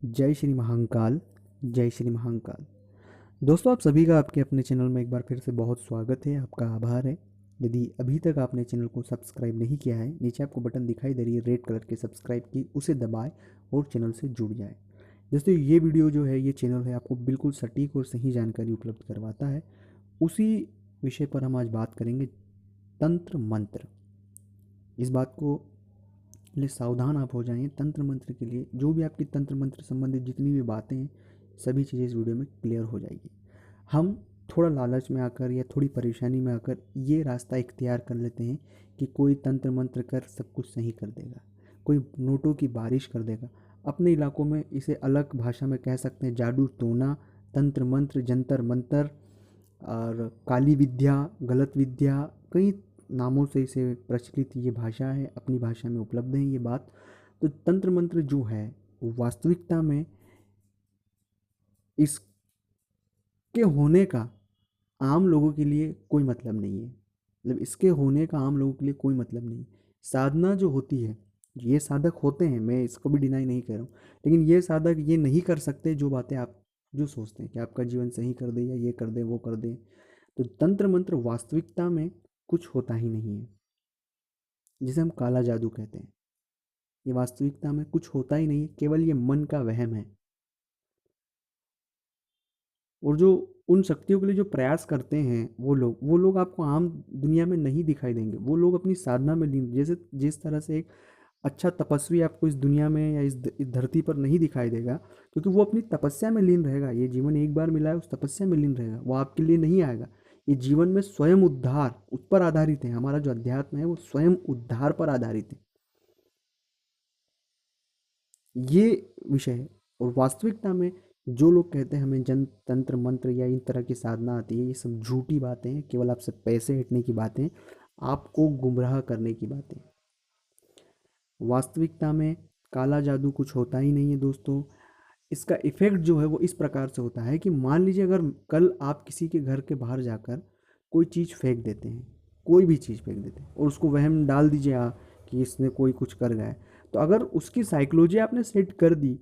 जय श्री महाकाल। जय श्री महाकाल। दोस्तों, आप सभी का आपके अपने चैनल में एक बार फिर से बहुत स्वागत है। आपका आभार है। यदि अभी तक आपने चैनल को सब्सक्राइब नहीं किया है, नीचे आपको बटन दिखाई दे रही है रेड कलर के सब्सक्राइब की, उसे दबाएं और चैनल से जुड़ जाए। दोस्तों, ये वीडियो जो है, ये चैनल है, आपको बिल्कुल सटीक और सही जानकारी उपलब्ध करवाता है। उसी विषय पर हम आज बात करेंगे, तंत्र मंत्र। इस बात को लिए सावधान आप हो जाएं। तंत्र मंत्र के लिए जो भी आपकी तंत्र मंत्र संबंधित जितनी भी बातें हैं, सभी चीज़ें इस वीडियो में क्लियर हो जाएगी। हम थोड़ा लालच में आकर या थोड़ी परेशानी में आकर ये रास्ता इख्तियार कर लेते हैं कि कोई तंत्र मंत्र कर सब कुछ सही कर देगा, कोई नोटों की बारिश कर देगा। अपने इलाकों में इसे अलग भाषा में कह सकते हैं, जादू टोना, तंत्र मंत्र, जंतर मंतर और काली विद्या, गलत विद्या, कई नामों से इसे प्रचलित ये भाषा है, अपनी भाषा में उपलब्ध है ये बात। तो तंत्र मंत्र जो है, वास्तविकता में इसके होने का आम लोगों के लिए कोई मतलब नहीं है। मतलब इसके होने का आम लोगों के लिए कोई मतलब नहीं। साधना जो होती है, ये साधक होते हैं, मैं इसको भी डिनाई नहीं कर रहा हूँ, लेकिन ये साधक ये नहीं कर सकते जो बातें आप जो सोचते हैं कि आपका जीवन सही कर दे या ये कर दे वो कर दे। तो तंत्र मंत्र वास्तविकता में कुछ होता ही नहीं है, जिसे हम काला जादू कहते हैं। ये वास्तविकता में कुछ होता ही नहीं है, केवल ये मन का वहम है। और जो उन शक्तियों के लिए जो प्रयास करते हैं वो लोग आपको आम दुनिया में नहीं दिखाई देंगे। वो लोग अपनी साधना में लीन, जैसे जिस तरह से एक अच्छा तपस्वी आपको इस दुनिया में या इस धरती पर नहीं दिखाई देगा, क्योंकि वो अपनी तपस्या में लीन रहेगा। ये जीवन एक बार मिला है, उस तपस्या में लीन रहेगा, वो आपके लिए नहीं आएगा। ये जीवन में स्वयं उद्धार उस पर आधारित है। हमारा जो अध्यात्म है वो स्वयं उद्धार पर आधारित है, ये विषय है। और वास्तविकता में जो लोग कहते हैं हमें जन तंत्र मंत्र या इन तरह की साधना आती है, ये सब झूठी बातें हैं, केवल आपसे पैसे हटने की बातें, आपको गुमराह करने की बातें। वास्तविकता में काला जादू कुछ होता ही नहीं है दोस्तों। इसका इफेक्ट जो है वो इस प्रकार से होता है कि मान लीजिए अगर कल आप किसी के घर के बाहर जाकर कोई चीज़ फेंक देते हैं, कोई भी चीज़ फेंक देते हैं, और उसको वहम डाल दीजिए आप कि इसने कोई कुछ कर गया है, तो अगर उसकी साइकोलॉजी आपने सेट कर दी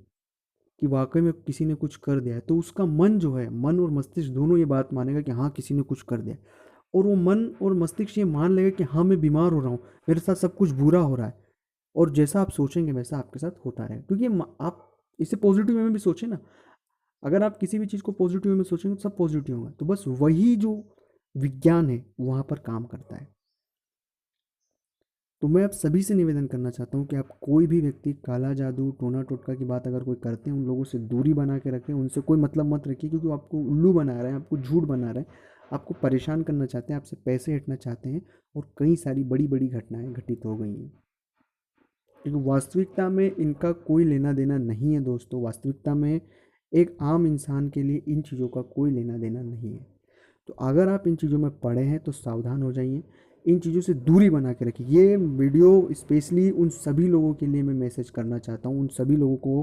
कि वाकई में किसी ने कुछ कर दिया है, तो उसका मन जो है, मन और मस्तिष्क दोनों ये बात मानेगा कि हाँ किसी ने कुछ कर दिया। और वो मन और मस्तिष्क ये मान लेगा कि हाँ मैं बीमार हो रहा हूँ, मेरे साथ सब कुछ बुरा हो रहा है। और जैसा आप सोचेंगे वैसा आपके साथ होता रहेगा, क्योंकि आप इसे पॉजिटिव वे में भी सोचें ना। अगर आप किसी भी चीज़ को पॉजिटिव वे में सोचेंगे तो सब पॉजिटिव होगा। तो बस वही जो विज्ञान है वहाँ पर काम करता है। तो मैं आप सभी से निवेदन करना चाहता हूँ कि आप कोई भी व्यक्ति काला जादू टोना टोटका की बात अगर कोई करते हैं, उन लोगों से दूरी बना के रखें, उनसे कोई मतलब मत रखिए, क्योंकि वो आपको उल्लू बना रहे हैं, आपको झूठ बना रहे हैं, आपको परेशान करना चाहते हैं, आपसे पैसे हटना चाहते हैं। और कई सारी बड़ी बड़ी घटनाएं घटित हो गई हैं, क्योंकि वास्तविकता में इनका कोई लेना देना नहीं है दोस्तों। वास्तविकता में एक आम इंसान के लिए इन चीज़ों का कोई लेना देना नहीं है। तो अगर आप इन चीज़ों में पड़े हैं तो सावधान हो जाइए, इन चीज़ों से दूरी बना के रखिए। ये वीडियो स्पेशली उन सभी लोगों के लिए मैं मैसेज करना चाहता हूँ, उन सभी लोगों को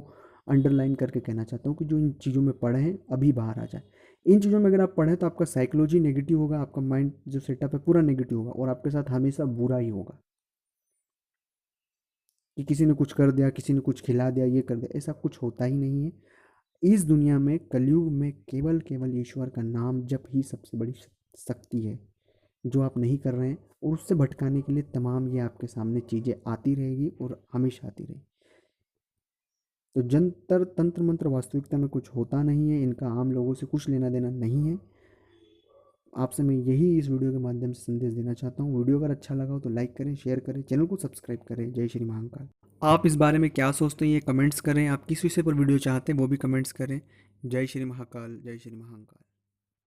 अंडरलाइन करके कहना चाहता हूँ कि जो इन चीज़ों में पड़े हैं अभी बाहर आ जाए। इन चीज़ों में अगर आप पढ़ें तो आपका साइकोलॉजी नेगेटिव होगा, आपका माइंड जो सेटअप है पूरा नेगेटिव होगा, और आपके साथ हमेशा बुरा ही होगा कि किसी ने कुछ कर दिया, किसी ने कुछ खिला दिया, ये कर दिया। ऐसा कुछ होता ही नहीं है। इस दुनिया में कलयुग में केवल केवल ईश्वर का नाम जप ही सबसे बड़ी शक्ति है, जो आप नहीं कर रहे हैं। और उससे भटकाने के लिए तमाम ये आपके सामने चीज़ें आती रहेगी और हमेशा आती रहेगी। तो जंतर तंत्र मंत्र वास्तविकता में कुछ होता नहीं है, इनका आम लोगों से कुछ लेना देना नहीं है। आपसे मैं यही इस वीडियो के माध्यम से संदेश देना चाहता हूँ। वीडियो अगर अच्छा लगा हो तो लाइक करें, शेयर करें, चैनल को सब्सक्राइब करें। जय श्री महाकाल। आप इस बारे में क्या सोचते हैं ये कमेंट्स करें। आप किस विषय पर वीडियो चाहते हैं वो भी कमेंट्स करें। जय श्री महाकाल। जय श्री महाकाल।